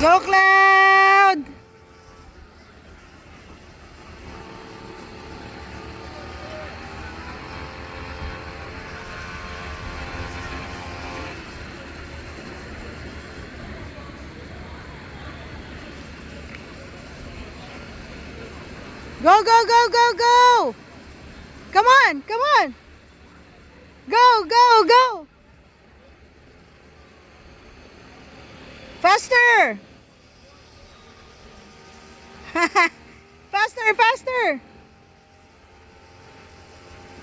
Go, Cloud! Go, go, go, go, go! Come on, come on! Go, go, go! Faster! Faster, faster!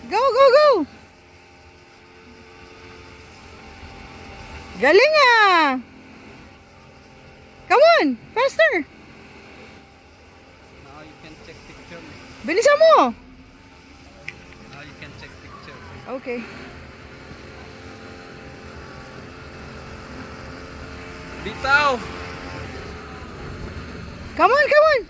Go, go, go! Galing ah! Come on, faster! Now you can check picture. Bilisan mo! Now you can check picture. Okay. Bitaw! Come on, come on!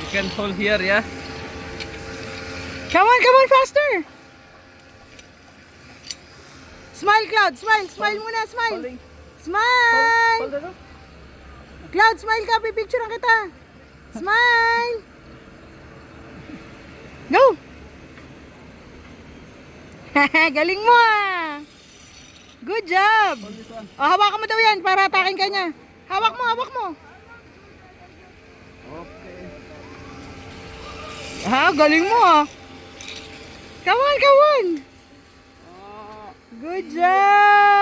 You can hold here, yeah? Come on, faster! Smile, Cloud, smile, smile muna, smile! Holding. Smile! Hold it up. Cloud, smile ka, pipicturean kita! Smile! Go! Galing mo ah! Good job! Hold this one. O, hawakan mo daw yan para atakin ka niya. Hawak mo, hawak mo! Okay. Ha, galing mo ah! Come on, come on! Ah. Good job!